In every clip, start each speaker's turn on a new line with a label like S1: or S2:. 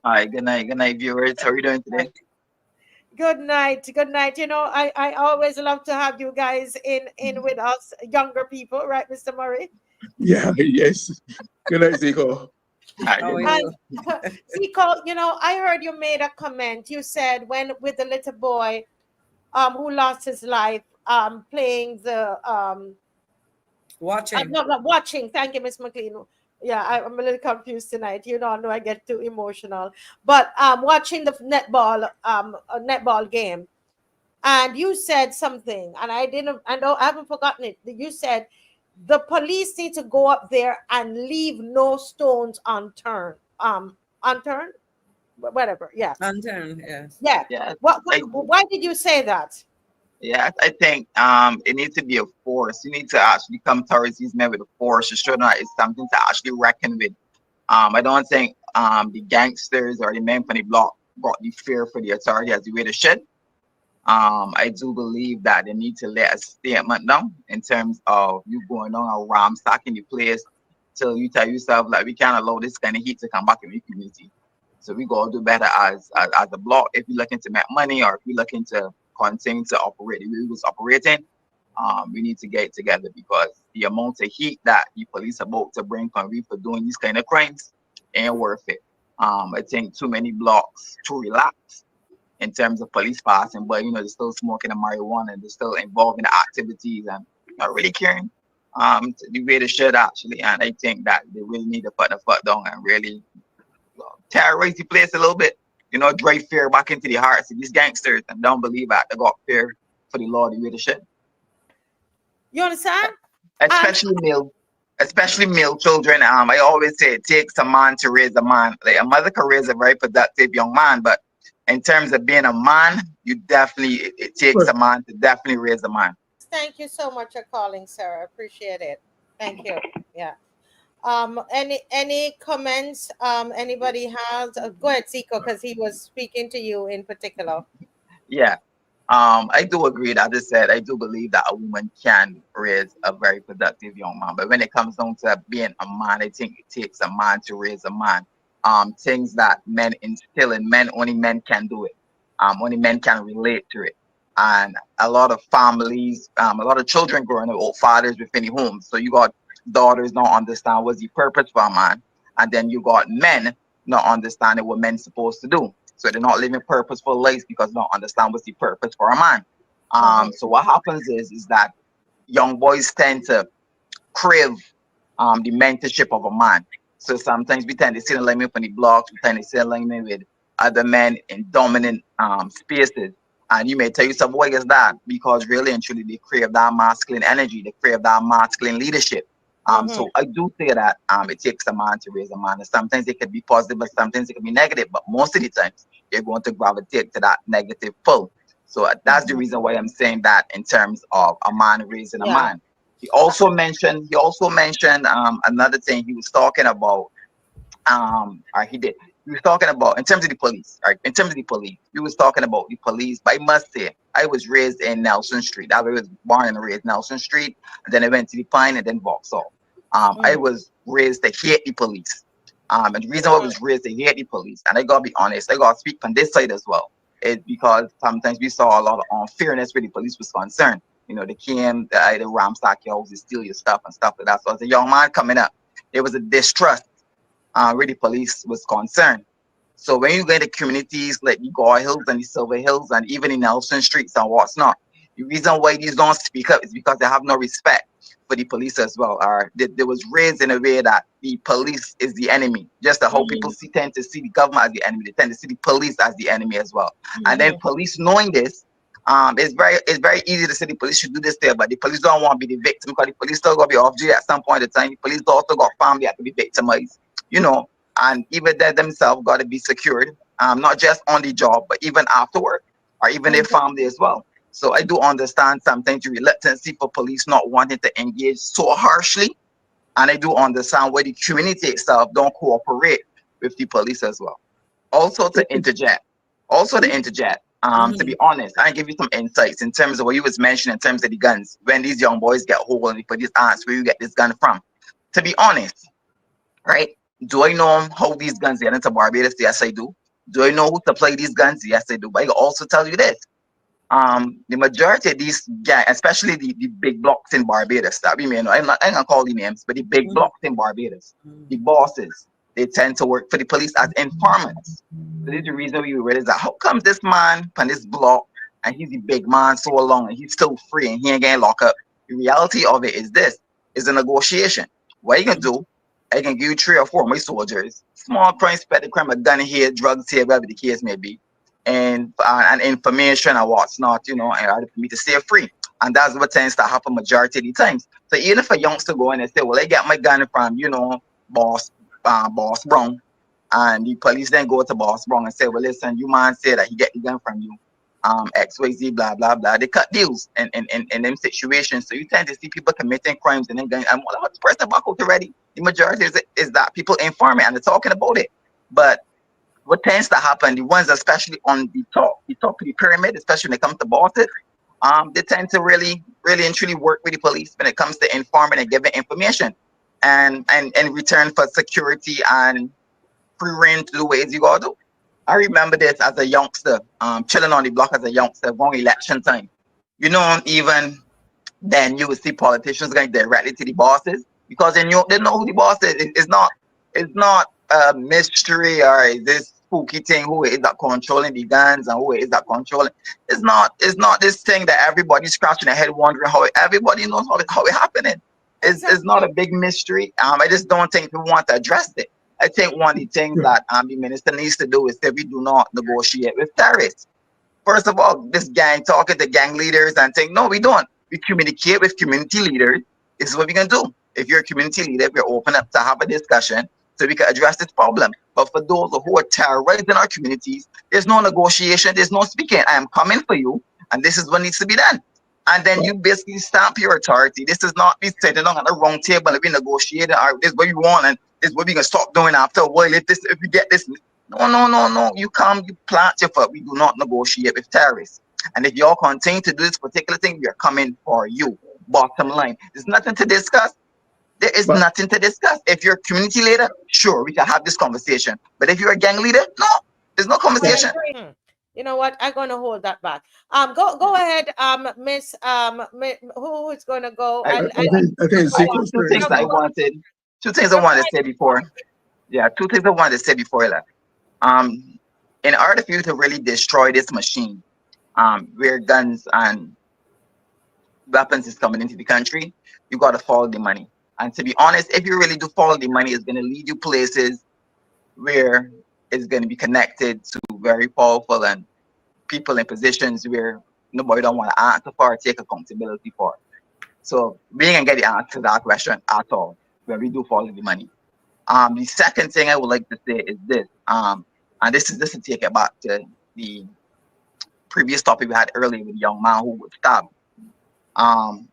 S1: Hi, good night, viewers. How are you doing today?
S2: Good night. Good night. I always love to have you guys in with us, younger people, right, Mr. Murray?
S3: Yeah, yes. Good night, Zico.
S1: Hi,
S4: How
S1: good
S4: are
S1: night.
S2: And
S4: you?
S2: Zico, I heard you made a comment. You said when with the little boy who lost his life playing the
S4: Watching.
S2: not watching. Thank you, Miss McLean. Yeah, I'm a little confused tonight. I know I get too emotional. But watching the netball game, and you said something, and I know I haven't forgotten it. You said the police need to go up there and leave no stones unturned. Unturned, whatever. Yeah,
S4: Unturned, yes.
S2: yeah.
S1: Yes,
S2: What?
S1: I
S2: Why did you say that?
S1: yes, I think it needs to be a force. You need to actually come towards these men with a force to show that it's something to actually reckon with. I don't think the gangsters or the men from the block got the fear for the authority as the way they should. I do believe that they need to let a statement down in terms of you going on a ransacking the place till you tell yourself like we can't allow this kind of heat to come back in the community. So we gotta do better as a block if you're looking to make money or if you're looking to continue to operate the way we was operating. We need to get it together because the amount of heat that the police are about to bring on we for doing these kind of crimes ain't worth it. I think too many blocks too relaxed in terms of police passing, but they're still smoking the marijuana and they're still involved in the activities and not really caring. The way they should actually, and I think that they really need to put the foot down and really terrorize the place a little bit. Drive fear back into the hearts of these gangsters and don't believe that they got fear for the law the way they should.
S2: You understand? And
S1: Especially male children. I always say it takes a man to raise a man. Like a mother can raise a very productive young man, but in terms of being a man, it takes
S3: But
S1: a man to definitely raise a man.
S2: thank you so much for calling, Sarah. Appreciate it. Thank you. Yeah. Any comments? Anybody has? Go ahead, Zico, because he was speaking to you in particular.
S1: Yeah. I do agree. As I said, I do believe that a woman can raise a very productive young man. But when it comes down to being a man, I think it takes a man to raise a man. Things that men instill in men, only men can do it. Only men can relate to it. And a lot of families, a lot of children growing up with fathers within the home. So you got daughters not understand what's the purpose for a man, and then you got men not understanding what men's supposed to do. So they're not living purposeful lives because they don't understand what's the purpose for a man.
S2: Mm-hmm.
S1: So what happens is that young boys tend to crave the mentorship of a man. So sometimes we tend to sit in alignment on the blocks, we tend to sit in alignment with other men in dominant spaces. And you may tell yourself, why is that? Because really and truly they crave that masculine energy, they crave that masculine leadership.
S2: Mm-hmm.
S1: So I do say that it takes a man to raise a man. And sometimes it could be positive, but sometimes it can be negative. But most of the times, you're going to gravitate to that negative pull. So that's the
S2: Mm-hmm.
S1: reason why I'm saying that in terms of a man raising a
S2: Yeah.
S1: man. He also mentioned another thing he was talking about. Or he did. He was talking about in terms of the police. Right, in terms of the police, he was talking about the police. But I must say, I was raised in Nelson Street. I was born and raised Nelson Street, and then I went to the Pine and then Vauxhall. I
S2: Mm-hmm.
S1: was raised to hate the police. And the reason why I
S2: Mm-hmm.
S1: was raised to hate the police, and I gotta be honest, I gotta speak from this side as well, is because sometimes we saw a lot of unfairness where the police was concerned. They came, they either ransack your house, they steal your stuff and stuff like that. So as a young man coming up, there was a distrust where the police was concerned. So when you go into communities like the Gore Hills and the Silver Hills and even in Nelson Streets and what's not, the reason why these don't speak up is because they have no respect for the police as well. Or they was raised in a way that the police is the enemy. Just how people tend to see the government as the enemy, they tend to see the police as the enemy as well. And then
S2: Mm-hmm.
S1: police knowing this, it's very easy to say the police should do this there, but the police don't want to be the victim because the police still got to be off duty at some point in time. The police also got family that to be victimized, you know, and even they themselves got to be secured, not just on the job, but even afterward, or even their
S2: Mm-hmm.
S1: family as well. So I do understand sometimes the reluctancy for police not wanting to engage so harshly, and I do understand why the community itself don't cooperate with the police as well. Also to interject, to
S4: Mm-hmm.
S1: be honest, I give you some insights in terms of what you was mentioning in terms of the guns. When these young boys get hold and the police ask where you get this gun from. To be honest, right? Do I know how these guns get into Barbados? Yes, I do. Do I know who supply these guns? Yes, I do. But I can also tell you this. The majority of these gangs, especially the big blocks in Barbados, that we may know, I'm not gonna call the names, but the big blocks in Barbados, the bosses, they tend to work for the police as informants. So this is the reason we realize that how comes this man on this block and he's the big man so long and he's still free and he ain't getting locked up. The reality of it is this is a negotiation. What you can do, I can give you 3 or 4 of my soldiers, small crime, petty crime, a gun here, drugs here, whatever the case may be and information and what's not, in order for me to stay free. And that's what tends to happen majority of the times. So even if a youngster go in and say, well, I get my gun from, Boss Brown, and the police then go to Boss Brown and say, well, listen, you man said that he get the gun from you, XYZ, blah, blah, blah. They cut deals in them situations. So you tend to see people committing crimes and then going, and what the person back out already? The majority is that people informing and they're talking about it. But what tends to happen, the ones especially on the top of the pyramid, especially when it comes to bosses, they tend to really, really and truly work with the police when it comes to informing and giving information, and in return for security and free reign to do ways you gotta do. I remember this as a youngster, chilling on the block as a youngster, wrong election time. Even then you would see politicians going directly to the bosses because they know who the boss is. It's not a mystery or is this spooky thing who it is that controlling the guns and who it is that controlling. It's not this thing that everybody's scratching their head wondering how everybody knows how it happening. It's not a
S2: Exactly.
S1: big mystery. I just don't think we want to address it. I think one of the things
S3: Yeah.
S1: that the minister needs to do is that we do not negotiate with terrorists. First of all, this gang talking to gang leaders and saying, no, we don't. We communicate with community leaders. This is what we can do. If you're a community leader, we're open up to have a discussion so we can address this problem. But for those who are terrorizing our communities, there's no negotiation, there's no speaking. I am coming for you, and this is what needs to be done. And then
S3: But
S1: you basically stamp your authority. This is not me sitting down at the wrong table and we negotiating. All right, this is what you want, and this is what we can stop doing after a while. If we get this, no, no, no, no. You come, you plant your foot. We do not negotiate with terrorists. And if y'all continue to do this particular thing, we are coming for you. Bottom line. There's nothing to discuss. There is
S3: but
S1: nothing to discuss. If you're a community leader, sure, we can have this conversation. But if you're a gang leader, no, there's no
S2: I
S1: conversation.
S2: agree. You know what? I'm gonna hold that back. Go ahead, Miss who is gonna go?
S1: I,
S3: I think
S1: I
S3: Zico's
S1: two
S3: turn
S1: things
S3: is
S1: I
S2: Go,
S3: now.
S1: wanted. Two things I
S2: go
S1: wanted to say
S2: ahead.
S1: before. Yeah, two things I wanted to say before I left. Um, in order for you to really destroy this machine, where guns and weapons is coming into the country, you got to follow the money. And to be honest, if you really do follow the money, it's going to lead you places where it's going to be connected to very powerful and people in positions where nobody don't want to answer for or take accountability for. So we ain't get the answer to that question at all when we do follow the money. The second thing I would like to say is this, and this to take it back to the previous topic we had earlier with the young man who was stabbed. Um,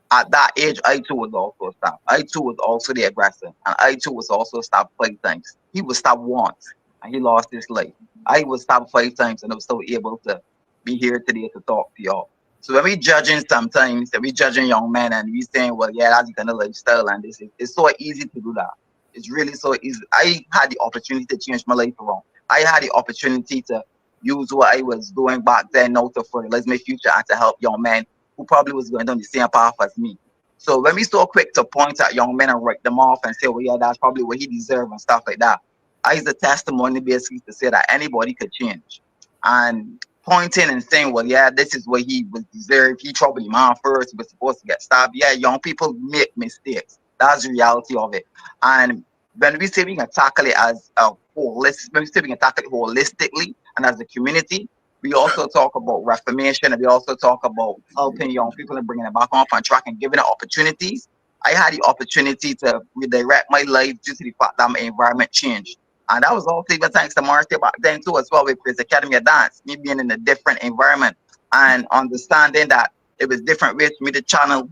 S1: at that age, I too was also stabbed. I too was also the aggressor, and I too was also stabbed 5 times. He was stabbed once, and he lost his life. I was stabbed 5 times, and I was still able to be here today to talk to y'all. So when we judging sometimes, we judging young men, and we saying, well, yeah, that's the kind of lifestyle, and this is it's so easy to do that. It's really so easy. I had the opportunity to change my life around. I had the opportunity to use what I was doing back then now to fertilize my future and to help young men who probably was going down the same path as me. So when we so quick to point at young men and write them off and say, well, yeah, that's probably what he deserves and stuff like that, I use the testimony basically to say that anybody could change. And pointing and saying, well, yeah, this is what he was deserved. He troubled him man first. He was supposed to get stabbed. Yeah, young people make mistakes. That's the reality of it. And when we say we can tackle it as a when we say we can tackle it holistically and as a community, we also talk about reformation and we also talk about helping young people and bringing them back on track and giving them opportunities. I had the opportunity to redirect my life due to the fact that my environment changed. And that was also even thanks to Marcia back then too, as well with Chris Academy of Dance, me being in a different environment and understanding that it was different ways for me to channel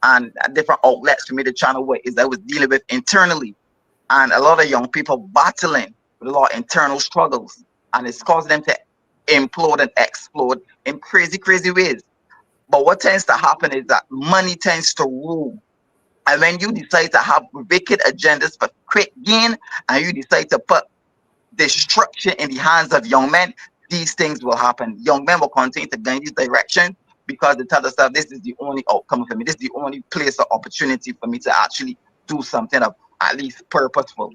S1: and different outlets for me to channel what is I was dealing with internally. And a lot of young people battling with a lot of internal struggles. And it's caused them to implode and explode in crazy, crazy ways. But what tends to happen is that money tends to rule And when you decide to have wicked agendas for quick gain, and you decide to put destruction in the hands of young men, these things will happen. Young men will continue to go in this direction because they tell themselves, this is the only outcome for me. This is the only place of opportunity for me to actually do something of at least purposeful.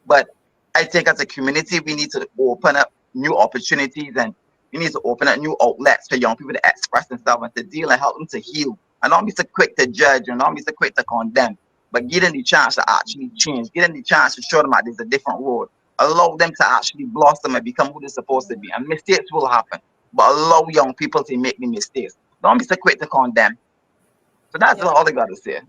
S1: But I think as a community, we need to open up new opportunities, and we need to open up new outlets for young people to express themselves and to deal and help them to heal. And not be so quick to judge and not be so quick to condemn, but give them the chance to actually change, give them the chance to show them that there's a different road, allow them to actually blossom and become who they're supposed to be. And mistakes will happen, but allow young people to make the mistakes. Don't be so quick to condemn. So that's
S2: Yeah.
S1: all I got to say.